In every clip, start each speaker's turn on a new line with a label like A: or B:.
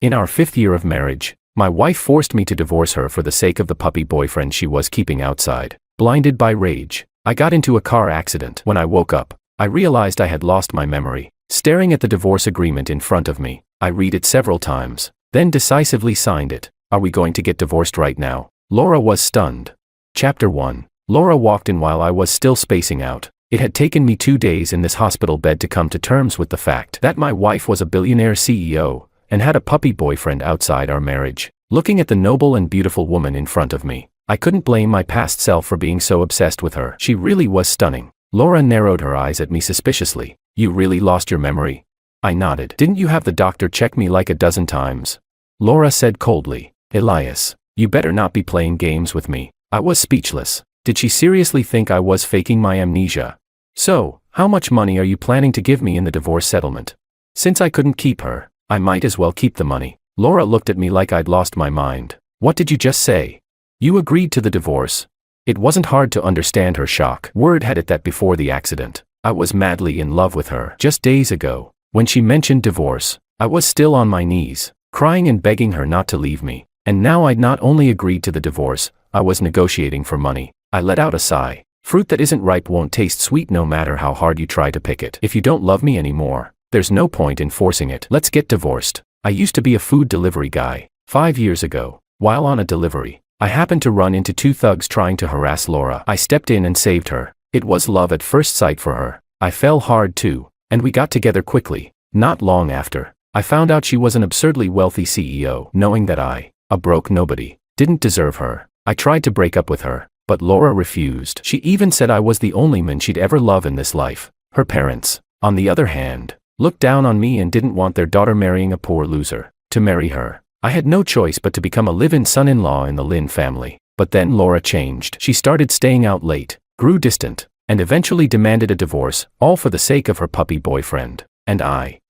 A: In our 5th year of marriage, my wife forced me to divorce her for the sake of the puppy boyfriend she was keeping outside. Blinded by rage, I got into a car accident. When I woke up, I realized I had lost my memory. Staring at the divorce agreement in front of me, I read it several times, then decisively signed it. Are we going to get divorced right now? Laura was stunned. Chapter 1. Laura walked in while I was still spacing out. It had taken me 2 days in this hospital bed to come to terms with the fact that my wife was a billionaire CEO and had a puppy boyfriend outside our marriage. Looking at the noble and beautiful woman in front of me, I couldn't blame my past self for being so obsessed with her. She really was stunning. Laura narrowed her eyes at me suspiciously. You really lost your memory? I nodded. Didn't you have the doctor check me like a dozen times? Laura said coldly. Elias, you better not be playing games with me. I was speechless. Did she seriously think I was faking my amnesia? So, how much money are you planning to give me in the divorce settlement? Since I couldn't keep her, I might as well keep the money. Laura looked at me like I'd lost my mind. What did you just say? You agreed to the divorce. It wasn't hard to understand her shock. Word had it that before the accident, I was madly in love with her. Just days ago, when she mentioned divorce, I was still on my knees, crying and begging her not to leave me. And now I'd not only agreed to the divorce, I was negotiating for money. I let out a sigh. Fruit that isn't ripe won't taste sweet no matter how hard you try to pick it. If you don't love me anymore, there's no point in forcing it. Let's get divorced. I used to be a food delivery guy. 5 years ago, while on a delivery, I happened to run into 2 thugs trying to harass Laura. I stepped in and saved her. It was love at first sight for her. I fell hard too, and we got together quickly. Not long after, I found out she was an absurdly wealthy CEO. Knowing that I, a broke nobody, didn't deserve her, I tried to break up with her, but Laura refused. She even said I was the only man she'd ever love in this life. Her parents, on the other hand, looked down on me and didn't want their daughter marrying a poor loser. To marry her, I had no choice but to become a live-in son-in-law in the Lin family. But then Laura changed. She started staying out late, grew distant, and eventually demanded a divorce, all for the sake of her puppy boyfriend. And I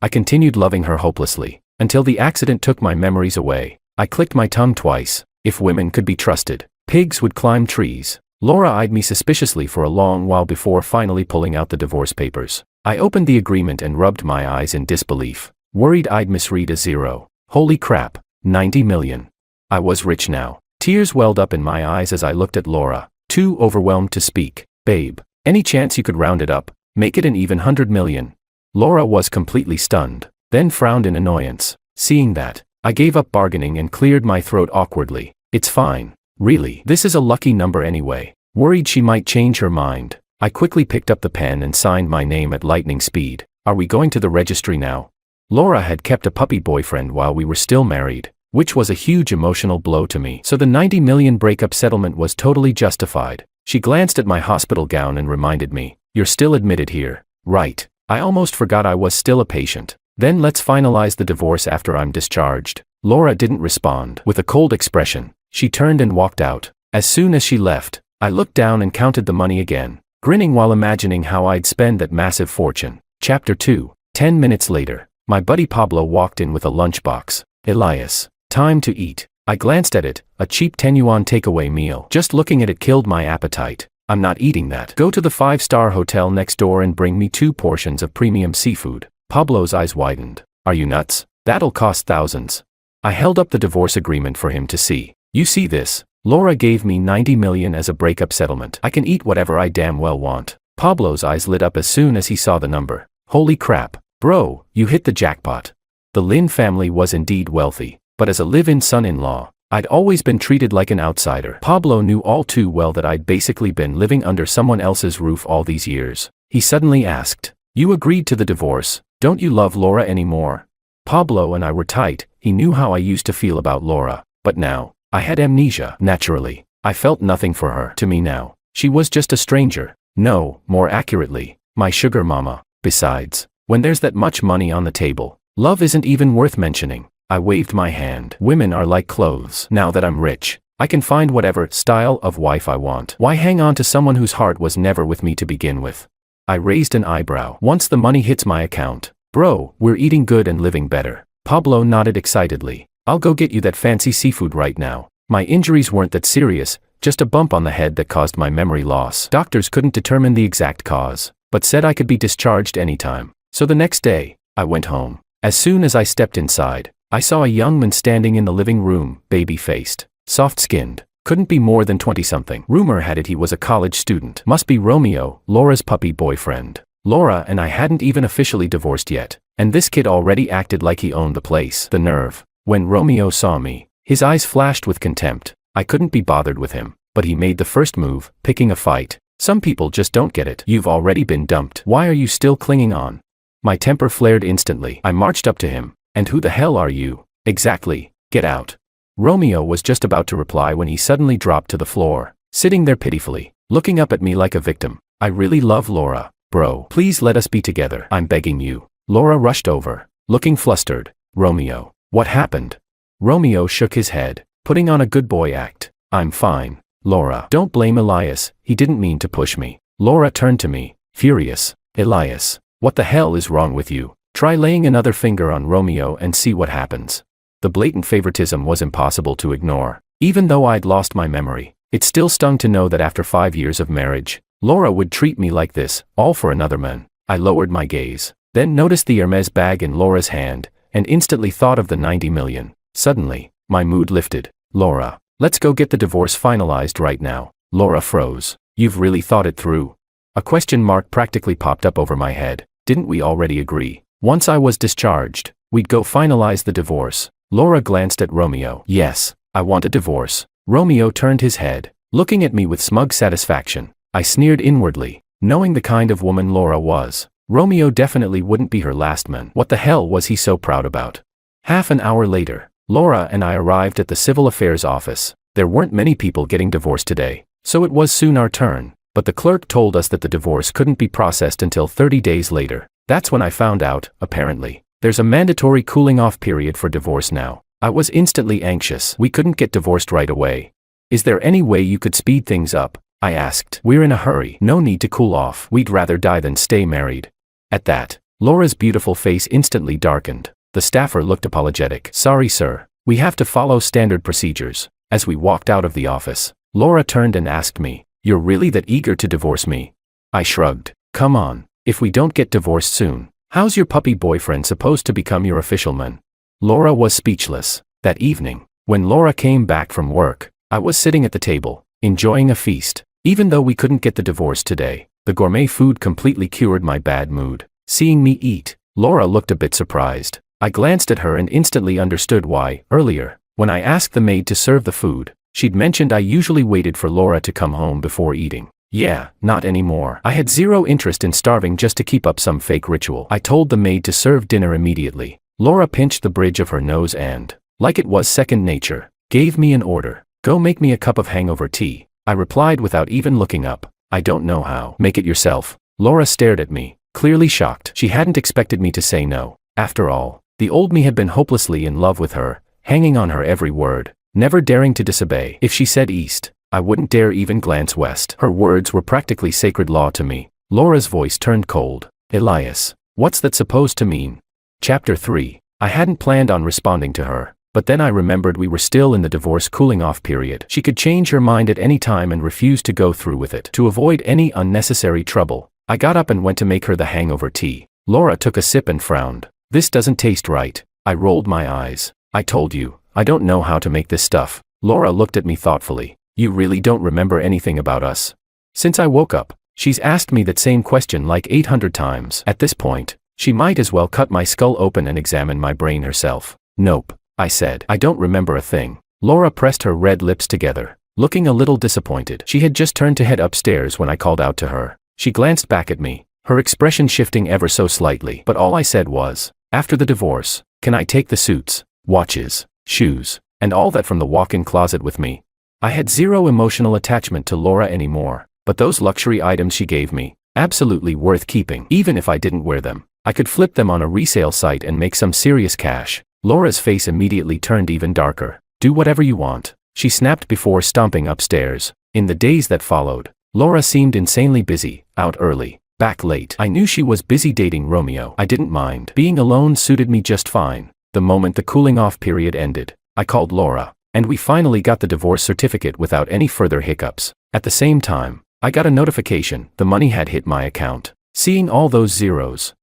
A: continued loving her hopelessly, until the accident took my memories away. I clicked my tongue twice. If women could be trusted, pigs would climb trees. Laura eyed me suspiciously for a long while before finally pulling out the divorce papers. I opened the agreement and rubbed my eyes in disbelief, worried I'd misread a zero. Holy crap, 90 million. I was rich now. Tears welled up in my eyes as I looked at Laura, too overwhelmed to speak. Babe, any chance you could round it up, make it an even 100 million? Laura was completely stunned, then frowned in annoyance. Seeing that, I gave up bargaining and cleared my throat awkwardly. It's fine. Really, this is a lucky number anyway. Worried she might change her mind, I quickly picked up the pen and signed my name at lightning speed. Are we going to the registry now? Laura had kept a puppy boyfriend while we were still married, which was a huge emotional blow to me. So the 90 million breakup settlement was totally justified. She glanced at my hospital gown and reminded me, you're still admitted here, right? I almost forgot I was still a patient. Then let's finalize the divorce after I'm discharged. Laura didn't respond. With a cold expression, she turned and walked out. As soon as she left, I looked down and counted the money again, grinning while imagining how I'd spend that massive fortune. Chapter 2. 10 minutes later, my buddy Pablo walked in with a lunchbox. Elias, time to eat. I glanced at it, a cheap 10 yuan takeaway meal. Just looking at it killed my appetite. I'm not eating that. Go to the 5-star hotel next door and bring me 2 portions of premium seafood. Pablo's eyes widened. Are you nuts? That'll cost thousands. I held up the divorce agreement for him to see. You see this? Laura gave me 90 million as a breakup settlement. I can eat whatever I damn well want. Pablo's eyes lit up as soon as he saw the number. Holy crap. Bro, you hit the jackpot. The Lin family was indeed wealthy, but as a live-in son-in-law, I'd always been treated like an outsider. Pablo knew all too well that I'd basically been living under someone else's roof all these years. He suddenly asked, you agreed to the divorce, don't you love Laura anymore? Pablo and I were tight. He knew how I used to feel about Laura, but now, I had amnesia. Naturally, I felt nothing for her. To me now, she was just a stranger. No, more accurately, my sugar mama. Besides, when there's that much money on the table, love isn't even worth mentioning. I waved my hand. Women are like clothes. Now that I'm rich, I can find whatever style of wife I want. Why hang on to someone whose heart was never with me to begin with? I raised an eyebrow. Once the money hits my account, bro, we're eating good and living better. Pablo nodded excitedly. I'll go get you that fancy seafood right now. My injuries weren't that serious, just a bump on the head that caused my memory loss. Doctors couldn't determine the exact cause, but said I could be discharged anytime. So the next day, I went home. As soon as I stepped inside, I saw a young man standing in the living room, baby-faced, soft-skinned. Couldn't be more than 20-something. Rumor had it he was a college student. Must be Romeo, Laura's puppy boyfriend. Laura and I hadn't even officially divorced yet, and this kid already acted like he owned the place. The nerve. When Romeo saw me, his eyes flashed with contempt. I couldn't be bothered with him, but he made the first move, picking a fight. Some people just don't get it. You've already been dumped. Why are you still clinging on? My temper flared instantly. I marched up to him. And who the hell are you? Exactly. Get out. Romeo was just about to reply when he suddenly dropped to the floor, sitting there pitifully, looking up at me like a victim. I really love Laura, bro. Please let us be together. I'm begging you. Laura rushed over, looking flustered. Romeo, what happened? Romeo shook his head, putting on a good boy act. I'm fine. Laura, don't blame Elias. He didn't mean to push me. Laura turned to me, furious. Elias, what the hell is wrong with you? Try laying another finger on Romeo and see what happens. The blatant favoritism was impossible to ignore. Even though I'd lost my memory, it still stung to know that after 5 years of marriage, Laura would treat me like this, all for another man. I lowered my gaze, then noticed the Hermes bag in Laura's hand, and instantly thought of the 90 million. Suddenly, my mood lifted. Laura, let's go get the divorce finalized right now. Laura froze. You've really thought it through? A question mark practically popped up over my head. Didn't we already agree? Once I was discharged, we'd go finalize the divorce. Laura glanced at Romeo. Yes, I want a divorce. Romeo turned his head, looking at me with smug satisfaction. I sneered inwardly, knowing the kind of woman Laura was. Romeo definitely wouldn't be her last man. What the hell was he so proud about? Half an hour later, Laura and I arrived at the civil affairs office. There weren't many people getting divorced today, so it was soon our turn. But the clerk told us that the divorce couldn't be processed until 30 days later. That's when I found out, apparently, there's a mandatory cooling-off period for divorce now. I was instantly anxious. We couldn't get divorced right away. Is there any way you could speed things up? I asked. We're in a hurry. No need to cool off. We'd rather die than stay married. At that, Laura's beautiful face instantly darkened. The staffer looked apologetic. Sorry, sir. We have to follow standard procedures. As we walked out of the office, Laura turned and asked me, You're really that eager to divorce me? I shrugged. Come on. If we don't get divorced soon, how's your puppy boyfriend supposed to become your official man? Laura was speechless. That evening, when Laura came back from work, I was sitting at the table, enjoying a feast. Even though we couldn't get the divorce today, the gourmet food completely cured my bad mood. Seeing me eat, Laura looked a bit surprised. I glanced at her and instantly understood why. Earlier, when I asked the maid to serve the food, she'd mentioned I usually waited for Laura to come home before eating. Yeah, not anymore. I had zero interest in starving just to keep up some fake ritual. I told the maid to serve dinner immediately. Laura pinched the bridge of her nose and, like it was second nature, gave me an order. Go make me a cup of hangover tea. I replied without even looking up. I don't know how. Make it yourself. Laura stared at me, clearly shocked. She hadn't expected me to say no. After all, the old me had been hopelessly in love with her, hanging on her every word, never daring to disobey. If she said east, I wouldn't dare even glance west. Her words were practically sacred law to me. Laura's voice turned cold. Elias, what's that supposed to mean? Chapter 3. I hadn't planned on responding to her, but then I remembered we were still in the divorce cooling-off period. She could change her mind at any time and refuse to go through with it. To avoid any unnecessary trouble, I got up and went to make her the hangover tea. Laura took a sip and frowned. This doesn't taste right. I rolled my eyes. I told you, I don't know how to make this stuff. Laura looked at me thoughtfully. You really don't remember anything about us? Since I woke up, she's asked me that same question like 800 times. At this point, she might as well cut my skull open and examine my brain herself. Nope, I said. I don't remember a thing. Laura pressed her red lips together, looking a little disappointed. She had just turned to head upstairs when I called out to her. She glanced back at me, her expression shifting ever so slightly. But all I said was, after the divorce, can I take the suits, watches, shoes, and all that from the walk-in closet with me? I had zero emotional attachment to Laura anymore, but those luxury items she gave me, absolutely worth keeping. Even if I didn't wear them, I could flip them on a resale site and make some serious cash. Laura's face immediately turned even darker. Do whatever you want, she snapped before stomping upstairs. In the days that followed, Laura seemed insanely busy, out early, back late. I knew she was busy dating Romeo. I didn't mind. Being alone suited me just fine. The moment the cooling-off period ended, I called Laura, and we finally got the divorce certificate without any further hiccups. At the same time, I got a notification the money had hit my account. Seeing all those zeros,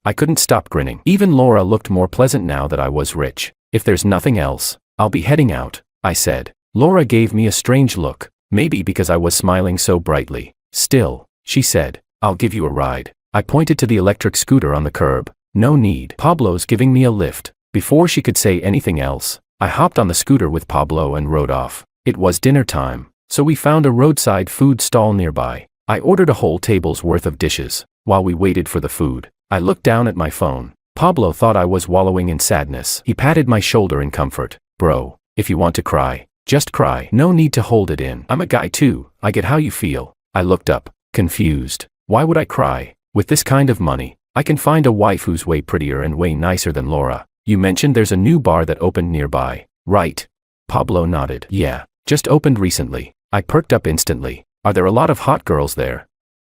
A: I couldn't stop grinning. Even Laura looked more pleasant now that I was rich. If there's nothing else, I'll be heading out, I said. Laura gave me a strange look, maybe because I was smiling so brightly. Still, she said, I'll give you a ride. I pointed to the electric scooter on the curb. No need. Pablo's giving me a lift. Before she could say anything else, I hopped on the scooter with Pablo and rode off. It was dinner time, so we found a roadside food stall nearby. I ordered a whole table's worth of dishes. While we waited for the food, I looked down at my phone. Pablo thought I was wallowing in sadness. He patted my shoulder in comfort. Bro, if you want to cry, just cry. No need to hold it in. I'm a guy too. I get how you feel. I looked up, confused. Why would I cry? With this kind of money, I can find a wife who's way prettier and way nicer than Laura. You mentioned there's a new bar that opened nearby, right? Pablo nodded. Yeah, just opened recently. I perked up instantly. Are there a lot of hot girls there?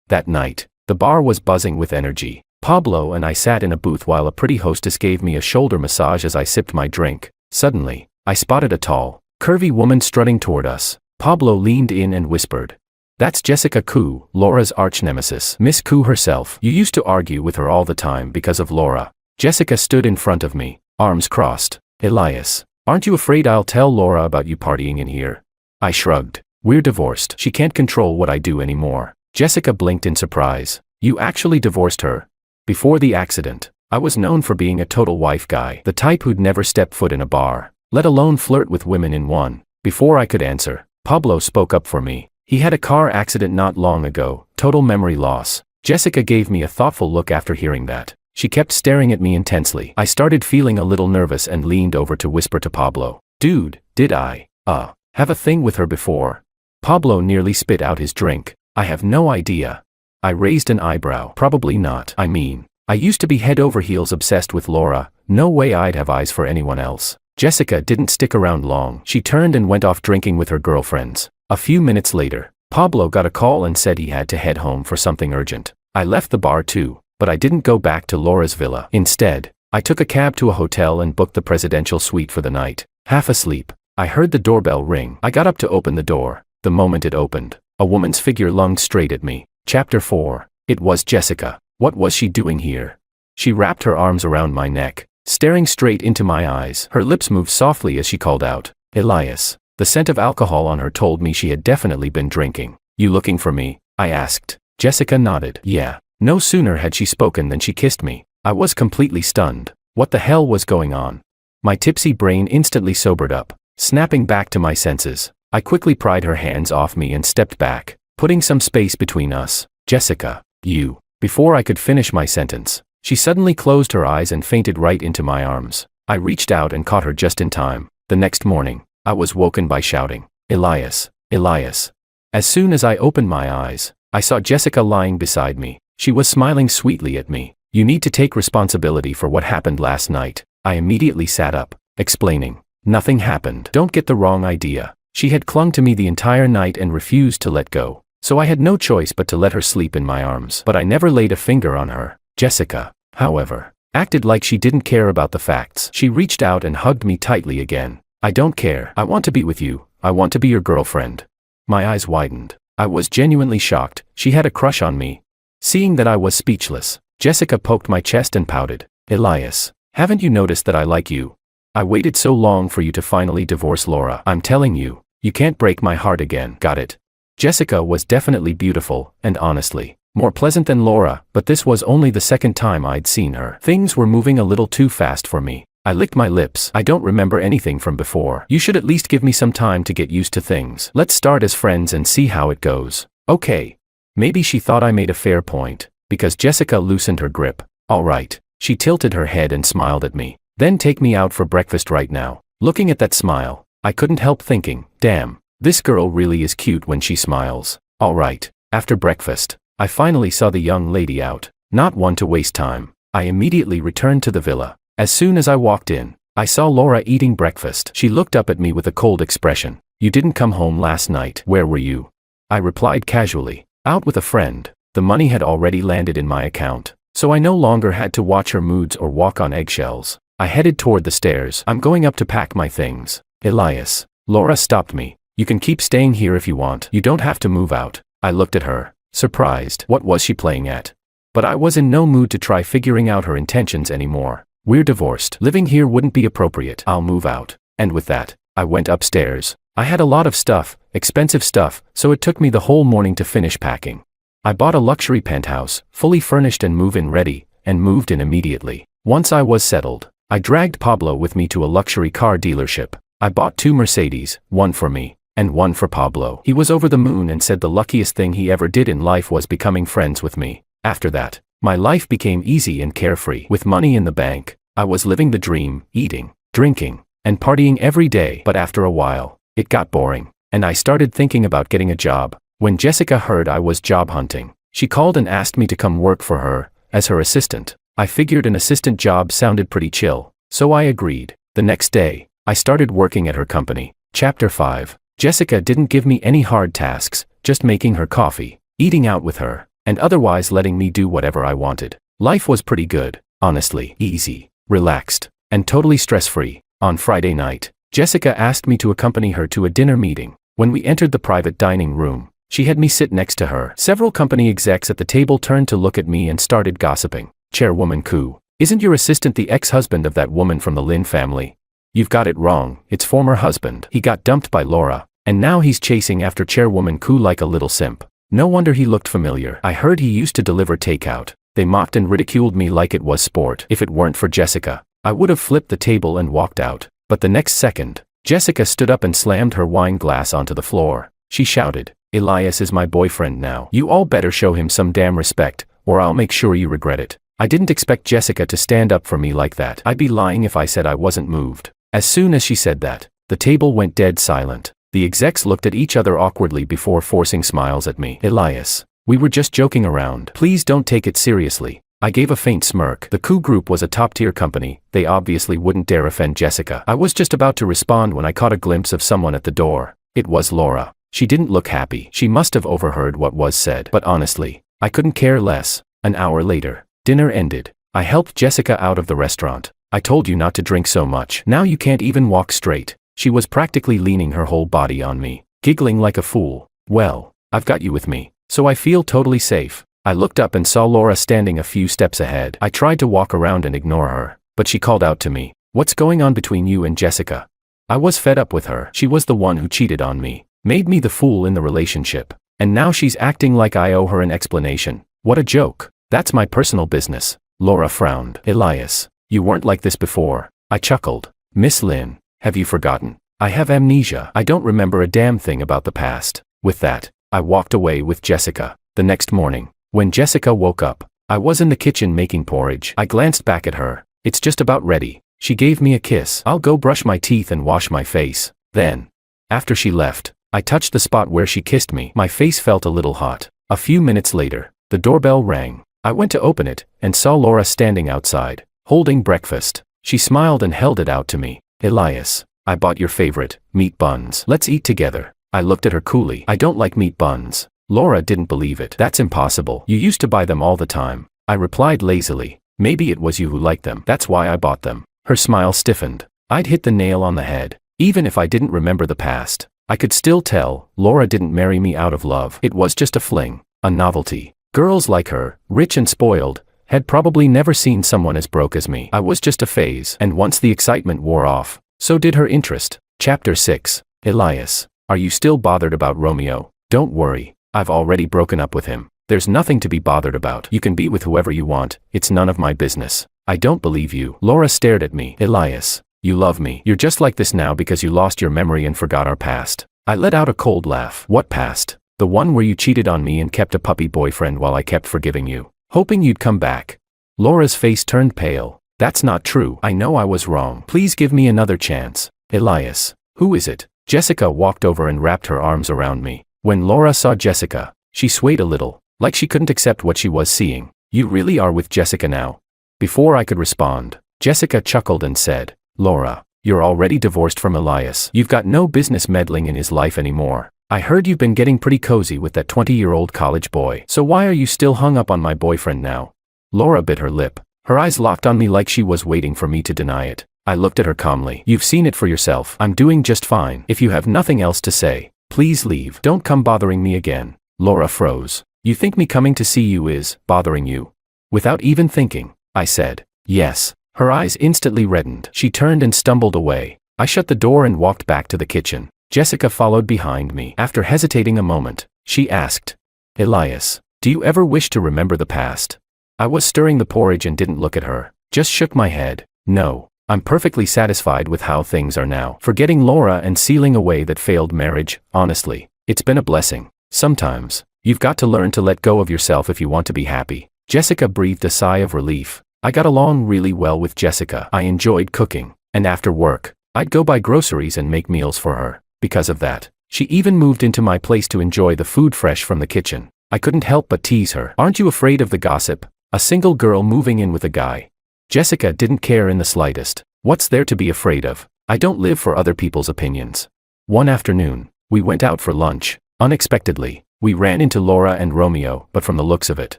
A: That night, the bar was buzzing with energy. Pablo and I sat in a booth while a pretty hostess gave me a shoulder massage as I sipped my drink. Suddenly, I spotted a tall, curvy woman strutting toward us. Pablo leaned in and whispered, "That's Jessica Koo, Laura's arch-nemesis. Miss Koo herself. You used to argue with her all the time because of Laura." Jessica stood in front of me, arms crossed. "Elias, aren't you afraid I'll tell Laura about you partying in here?" I shrugged. "We're divorced. She can't control what I do anymore." Jessica blinked in surprise. "You actually divorced her?" Before the accident, I was known for being a total wife guy, the type who'd never step foot in a bar, let alone flirt with women in one. Before I could answer, Pablo spoke up for me. He had a car accident not long ago, total memory loss. Jessica gave me a thoughtful look after hearing that. She kept staring at me intensely. I started feeling a little nervous and leaned over to whisper to Pablo, "Dude, did I, have a thing with her before?" Pablo nearly spit out his drink. "I have no idea." I raised an eyebrow. "Probably not. I mean, I used to be head over heels obsessed with Laura. No way I'd have eyes for anyone else." Jessica didn't stick around long. She turned and went off drinking with her girlfriends. A few minutes later, Pablo got a call and said he had to head home for something urgent. I left the bar too, but I didn't go back to Laura's villa. Instead, I took a cab to a hotel and booked the presidential suite for the night. Half asleep, I heard the doorbell ring. I got up to open the door. The moment it opened, a woman's figure lunged straight at me. Chapter 4. It was Jessica. What was she doing here? She wrapped her arms around my neck, staring straight into my eyes. Her lips moved softly as she called out, "Elias." The scent of alcohol on her told me she had definitely been drinking. "You looking for me?" I asked. Jessica nodded. "Yeah." No sooner had she spoken than she kissed me. I was completely stunned. What the hell was going on? My tipsy brain instantly sobered up. Snapping back to my senses, I quickly pried her hands off me and stepped back, putting some space between us. "Jessica, you." Before I could finish my sentence, she suddenly closed her eyes and fainted right into my arms. I reached out and caught her just in time. The next morning, I was woken by shouting, "Elias, Elias." As soon as I opened my eyes, I saw Jessica lying beside me. She was smiling sweetly at me. "You need to take responsibility for what happened last night." I immediately sat up, explaining, "Nothing happened. Don't get the wrong idea." She had clung to me the entire night and refused to let go, so I had no choice but to let her sleep in my arms. But I never laid a finger on her. Jessica, however, acted like she didn't care about the facts. She reached out and hugged me tightly again. "I don't care. I want to be with you. I want to be your girlfriend." My eyes widened. I was genuinely shocked. She had a crush on me. Seeing that I was speechless, Jessica poked my chest and pouted. "Elias, haven't you noticed that I like you? I waited so long for you to finally divorce Laura. I'm telling you, you can't break my heart again. Got it?" Jessica was definitely beautiful, and honestly, more pleasant than Laura, but this was only the second time I'd seen her. Things were moving a little too fast for me. I licked my lips. "I don't remember anything from before. You should at least give me some time to get used to things. Let's start as friends and see how it goes." "Okay." Maybe she thought I made a fair point, because Jessica loosened her grip. "All right." She tilted her head and smiled at me. "Then take me out for breakfast right now." Looking at that smile, I couldn't help thinking, damn, this girl really is cute when she smiles. All right. After breakfast, I finally saw the young lady out. Not one to waste time, I immediately returned to the villa. As soon as I walked in, I saw Laura eating breakfast. She looked up at me with a cold expression. "You didn't come home last night. Where were you?" I replied casually, "Out with a friend." The money had already landed in my account, so I no longer had to watch her moods or walk on eggshells. I headed toward the stairs. "I'm going up to pack my things." "Elias." Laura stopped me. "You can keep staying here if you want. You don't have to move out." I looked at her, surprised. What was she playing at? But I was in no mood to try figuring out her intentions anymore. We're divorced. Living here wouldn't be appropriate. I'll move out. And with that, I went upstairs. I had a lot of stuff, expensive stuff, so it took me the whole morning to finish packing. I bought a luxury penthouse, fully furnished and move-in ready, and moved in immediately. Once I was settled, I dragged Pablo with me to a luxury car dealership. I bought 2 Mercedes, one for me, and one for Pablo. He was over the moon and said the luckiest thing he ever did in life was becoming friends with me. After that, my life became easy and carefree. With money in the bank, I was living the dream, eating, drinking, and partying every day. But after a while, it got boring, and I started thinking about getting a job. When Jessica heard I was job hunting, she called and asked me to come work for her, as her assistant. I figured an assistant job sounded pretty chill, so I agreed. The next day, I started working at her company. Chapter 5. Jessica didn't give me any hard tasks, just making her coffee, eating out with her, and otherwise letting me do whatever I wanted. Life was pretty good, honestly, easy, relaxed, and totally stress-free. On Friday night, Jessica asked me to accompany her to a dinner meeting. When we entered the private dining room, she had me sit next to her. Several company execs at the table turned to look at me and started gossiping. Chairwoman Koo, isn't your assistant the ex-husband of that woman from the Lin family? You've got it wrong, it's former husband. He got dumped by Laura, and now he's chasing after Chairwoman Koo like a little simp. No wonder he looked familiar. I heard he used to deliver takeout. They mocked and ridiculed me like it was sport. If it weren't for Jessica, I would have flipped the table and walked out. But the next second, Jessica stood up and slammed her wine glass onto the floor. She shouted, "Elias is my boyfriend now. You all better show him some damn respect, or I'll make sure you regret it." I didn't expect Jessica to stand up for me like that. I'd be lying if I said I wasn't moved. As soon as she said that, the table went dead silent. The execs looked at each other awkwardly before forcing smiles at me. "Elias, we were just joking around. Please don't take it seriously." I gave a faint smirk. The Koo Group was a top-tier company. They obviously wouldn't dare offend Jessica. I was just about to respond when I caught a glimpse of someone at the door. It was Laura. She didn't look happy. She must have overheard what was said. But honestly, I couldn't care less. An hour later, dinner ended. I helped Jessica out of the restaurant. "I told you not to drink so much. Now you can't even walk straight." She was practically leaning her whole body on me, giggling like a fool. "Well, I've got you with me, so I feel totally safe." I looked up and saw Laura standing a few steps ahead. I tried to walk around and ignore her, but she called out to me, "What's going on between you and Jessica?" I was fed up with her. She was the one who cheated on me, made me the fool in the relationship, and now she's acting like I owe her an explanation. What a joke. "That's my personal business." Laura frowned. "Elias, you weren't like this before." I chuckled. "Miss Lin, have you forgotten? I have amnesia. I don't remember a damn thing about the past." With that, I walked away with Jessica. The next morning, when Jessica woke up, I was in the kitchen making porridge. I glanced back at her. "It's just about ready." She gave me a kiss. "I'll go brush my teeth and wash my face." Then, after she left, I touched the spot where she kissed me. My face felt a little hot. A few minutes later, the doorbell rang. I went to open it, and saw Laura standing outside, holding breakfast. She smiled and held it out to me. "Elias, I bought your favorite, meat buns. Let's eat together." I looked at her coolly. "I don't like meat buns." Laura didn't believe it. "That's impossible. You used to buy them all the time." I replied lazily. "Maybe it was you who liked them. That's why I bought them." Her smile stiffened. I'd hit the nail on the head. Even if I didn't remember the past, I could still tell Laura didn't marry me out of love. It was just a fling, a novelty. Girls like her, rich and spoiled, had probably never seen someone as broke as me. I was just a phase, and once the excitement wore off, so did her interest. Chapter 6. Elias, are you still bothered about Romeo? Don't worry, I've already broken up with him. There's nothing to be bothered about. You can be with whoever you want. It's none of my business. I don't believe you. Laura stared at me. Elias, you love me. You're just like this now because you lost your memory and forgot our past. I let out a cold laugh. What past? The one where you cheated on me and kept a puppy boyfriend while I kept forgiving you, hoping you'd come back. Laura's face turned pale. That's not true. I know I was wrong. Please give me another chance. Elias, who is it? Jessica walked over and wrapped her arms around me. When Laura saw Jessica, she swayed a little, like she couldn't accept what she was seeing. You really are with Jessica now? Before I could respond, Jessica chuckled and said, Laura, you're already divorced from Elias. You've got no business meddling in his life anymore. I heard you've been getting pretty cozy with that 20-year-old college boy. So why are you still hung up on my boyfriend now? Laura bit her lip. Her eyes locked on me like she was waiting for me to deny it. I looked at her calmly. You've seen it for yourself. I'm doing just fine. If you have nothing else to say, please leave. Don't come bothering me again. Laura froze. You think me coming to see you is bothering you? Without even thinking, I said, yes. Her eyes instantly reddened. She turned and stumbled away. I shut the door and walked back to the kitchen. Jessica followed behind me. After hesitating a moment, she asked, Elias, do you ever wish to remember the past? I was stirring the porridge and didn't look at her, just shook my head. No, I'm perfectly satisfied with how things are now. Forgetting Laura and sealing away that failed marriage, honestly, it's been a blessing. Sometimes, you've got to learn to let go of yourself if you want to be happy. Jessica breathed a sigh of relief. I got along really well with Jessica. I enjoyed cooking, and after work, I'd go buy groceries and make meals for her. Because of that, she even moved into my place to enjoy the food fresh from the kitchen. I couldn't help but tease her. Aren't you afraid of the gossip? A single girl moving in with a guy. Jessica didn't care in the slightest. What's there to be afraid of? I don't live for other people's opinions. One afternoon, we went out for lunch. Unexpectedly, we ran into Laura and Romeo, but from the looks of it,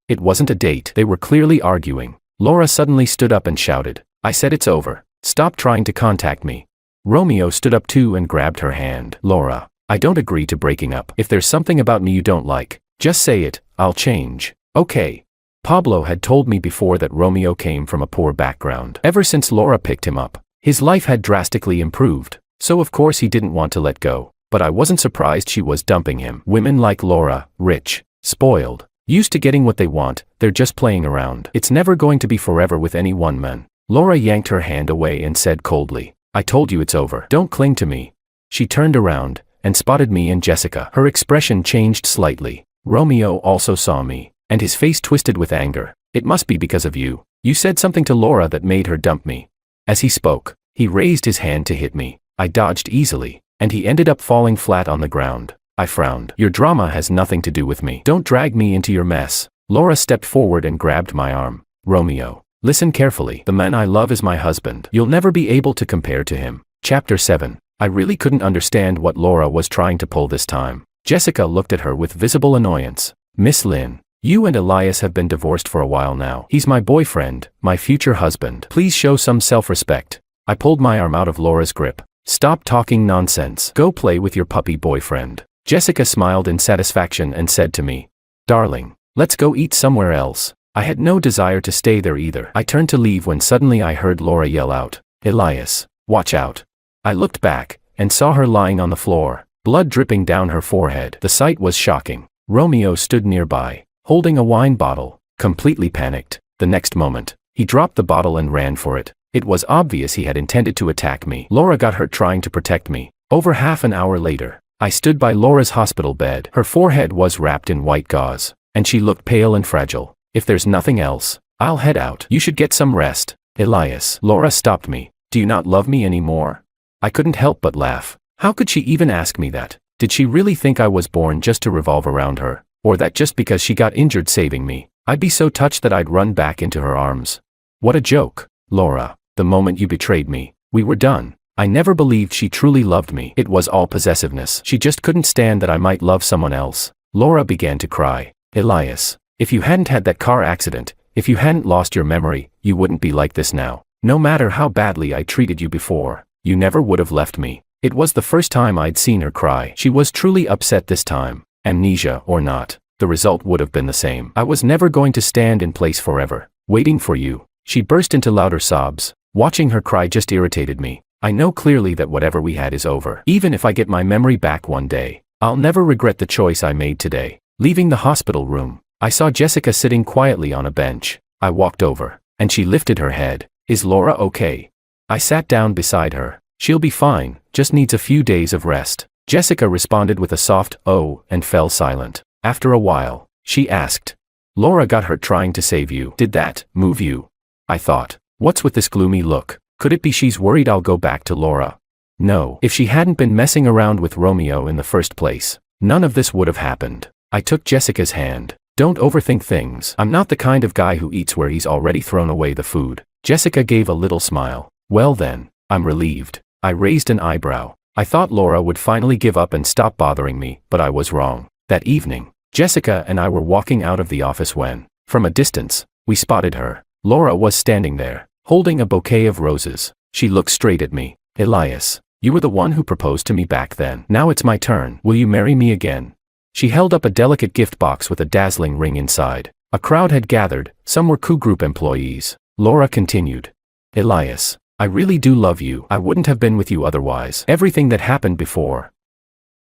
A: it wasn't a date. They were clearly arguing. Laura suddenly stood up and shouted, I said it's over. Stop trying to contact me. Romeo stood up too and grabbed her hand. Laura, I don't agree to breaking up. If there's something about me you don't like, just say it, I'll change. Okay. Pablo had told me before that Romeo came from a poor background. Ever since Laura picked him up, his life had drastically improved, so of course he didn't want to let go. But I wasn't surprised she was dumping him. Women like Laura, rich, spoiled, used to getting what they want, they're just playing around. It's never going to be forever with any one man. Laura yanked her hand away and said coldly, I told you it's over. Don't cling to me. She turned around and spotted me and Jessica. Her expression changed slightly. Romeo also saw me, and his face twisted with anger. It must be because of you. You said something to Laura that made her dump me. As he spoke, he raised his hand to hit me. I dodged easily, and he ended up falling flat on the ground. I frowned. Your drama has nothing to do with me. Don't drag me into your mess. Laura stepped forward and grabbed my arm. Romeo, listen carefully. The man I love is my husband. You'll never be able to compare to him. Chapter 7. I really couldn't understand what Laura was trying to pull this time. Jessica looked at her with visible annoyance. Miss Lynn, you and Elias have been divorced for a while now. He's my boyfriend, my future husband. Please show some self-respect. I pulled my arm out of Laura's grip. Stop talking nonsense. Go play with your puppy boyfriend. Jessica smiled in satisfaction and said to me, Darling, let's go eat somewhere else. I had no desire to stay there either. I turned to leave when suddenly I heard Laura yell out, Elias, watch out. I looked back and saw her lying on the floor, blood dripping down her forehead. The sight was shocking. Romeo stood nearby, holding a wine bottle, completely panicked. The next moment, he dropped the bottle and ran for it. It was obvious he had intended to attack me. Laura got hurt trying to protect me. Over half an hour later, I stood by Laura's hospital bed. Her forehead was wrapped in white gauze, and she looked pale and fragile. If there's nothing else, I'll head out. You should get some rest. Elias. Laura stopped me. Do you not love me anymore? I couldn't help but laugh. How could she even ask me that? Did she really think I was born just to revolve around her? Or that just because she got injured saving me, I'd be so touched that I'd run back into her arms? What a joke. Laura, the moment you betrayed me, we were done. I never believed she truly loved me. It was all possessiveness. She just couldn't stand that I might love someone else. Laura began to cry. Elias, if you hadn't had that car accident, if you hadn't lost your memory, you wouldn't be like this now. No matter how badly I treated you before, you never would have left me. It was the first time I'd seen her cry. She was truly upset this time. Amnesia or not, the result would have been the same. I was never going to stand in place forever, waiting for you. She burst into louder sobs. Watching her cry just irritated me. I know clearly that whatever we had is over. Even if I get my memory back one day, I'll never regret the choice I made today. Leaving the hospital room, I saw Jessica sitting quietly on a bench. I walked over, and she lifted her head. Is Laura okay? I sat down beside her. She'll be fine, just needs a few days of rest. Jessica responded with a soft, oh, and fell silent. After a while, she asked, Laura got hurt trying to save you. Did that move you? I thought, what's with this gloomy look? Could it be she's worried I'll go back to Laura? No. If she hadn't been messing around with Romeo in the first place, none of this would have happened. I took Jessica's hand. Don't overthink things. I'm not the kind of guy who eats where he's already thrown away the food. Jessica gave a little smile. Well then, I'm relieved. I raised an eyebrow. I thought Laura would finally give up and stop bothering me, but I was wrong. That evening, Jessica and I were walking out of the office when, from a distance, we spotted her. Laura was standing there, holding a bouquet of roses. She looked straight at me. Elias, you were the one who proposed to me back then. Now it's my turn. Will you marry me again? She held up a delicate gift box with a dazzling ring inside. A crowd had gathered, some were coup group employees. Laura continued. Elias, I really do love you. I wouldn't have been with you otherwise. Everything that happened before.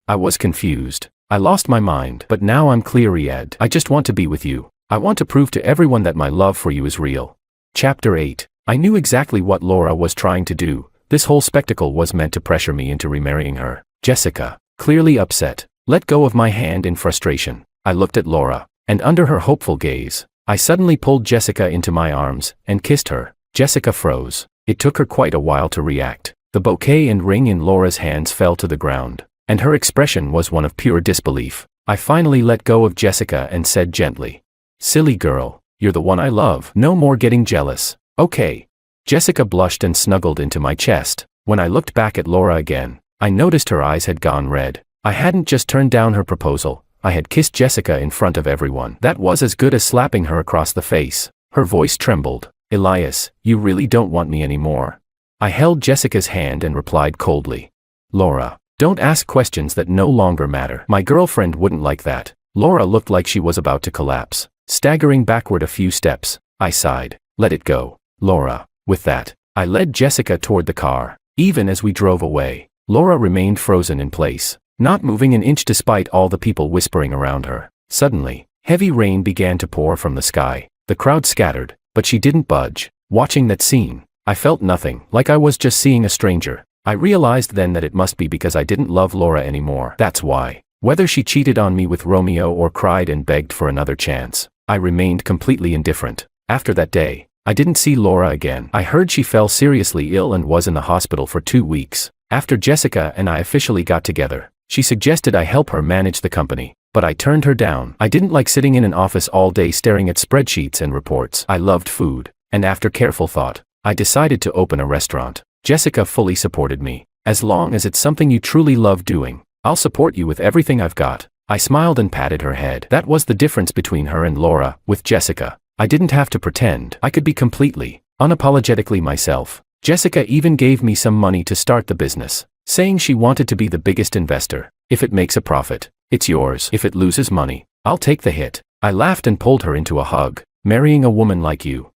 A: I was confused. I lost my mind. But now I'm clear, Riyadh. I just want to be with you. I want to prove to everyone that my love for you is real. Chapter 8. I knew exactly what Laura was trying to do. This whole spectacle was meant to pressure me into remarrying her. Jessica, clearly upset, let go of my hand in frustration. I looked at Laura, and under her hopeful gaze, I suddenly pulled Jessica into my arms and kissed her. Jessica froze. It took her quite a while to react. The bouquet and ring in Laura's hands fell to the ground, and her expression was one of pure disbelief. I finally let go of Jessica and said gently, "Silly girl, you're the one I love. No more getting jealous, okay?" Jessica blushed and snuggled into my chest. When I looked back at Laura again, I noticed her eyes had gone red. I hadn't just turned down her proposal, I had kissed Jessica in front of everyone. That was as good as slapping her across the face. Her voice trembled. "Elias, you really don't want me anymore." I held Jessica's hand and replied coldly, "Laura, don't ask questions that no longer matter. My girlfriend wouldn't like that." Laura looked like she was about to collapse. Staggering backward a few steps, I sighed. "Let it go, Laura." With that, I led Jessica toward the car. Even as we drove away, Laura remained frozen in place, not moving an inch despite all the people whispering around her. Suddenly, heavy rain began to pour from the sky. The crowd scattered, but she didn't budge. Watching that scene, I felt nothing, like I was just seeing a stranger. I realized then that it must be because I didn't love Laura anymore. That's why. Whether she cheated on me with Romeo or cried and begged for another chance, I remained completely indifferent. After that day, I didn't see Laura again. I heard she fell seriously ill and was in the hospital for 2 weeks. After Jessica and I officially got together, she suggested I help her manage the company, but I turned her down. I didn't like sitting in an office all day staring at spreadsheets and reports. I loved food, and after careful thought, I decided to open a restaurant. Jessica fully supported me. "As long as it's something you truly love doing, I'll support you with everything I've got." I smiled and patted her head. That was the difference between her and Laura. With Jessica, I didn't have to pretend. I could be completely, unapologetically myself. Jessica even gave me some money to start the business, saying she wanted to be the biggest investor. "If it makes a profit, it's yours. If it loses money, I'll take the hit." I laughed and pulled her into a hug. "Marrying a woman like you,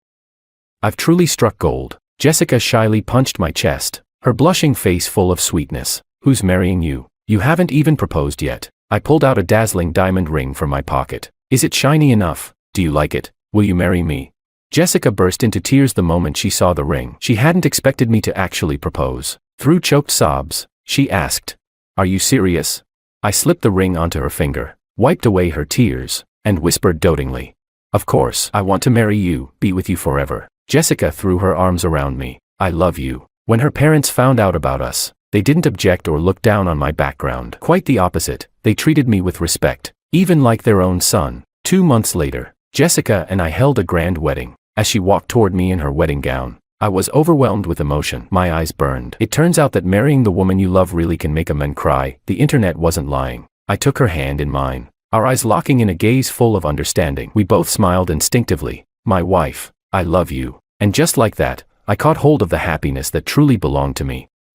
A: I've truly struck gold." Jessica shyly punched my chest, her blushing face full of sweetness. "Who's marrying you? You haven't even proposed yet." I pulled out a dazzling diamond ring from my pocket. "Is it shiny enough? Do you like it? Will you marry me?" Jessica burst into tears the moment she saw the ring. She hadn't expected me to actually propose. Through choked sobs, she asked, "Are you serious?" I slipped the ring onto her finger, wiped away her tears, and whispered dotingly, "Of course, I want to marry you, be with you forever." Jessica threw her arms around me. "I love you." When her parents found out about us, they didn't object or look down on my background. Quite the opposite, they treated me with respect, even like their own son. 2 months later, Jessica and I held a grand wedding. As she walked toward me in her wedding gown, I was overwhelmed with emotion. My eyes burned. It turns out that marrying the woman you love really can make a man cry. The internet wasn't lying. I took her hand in mine, our eyes locking in a gaze full of understanding. We both smiled instinctively. "My wife, I love you." And just like that, I caught hold of the happiness that truly belonged to me.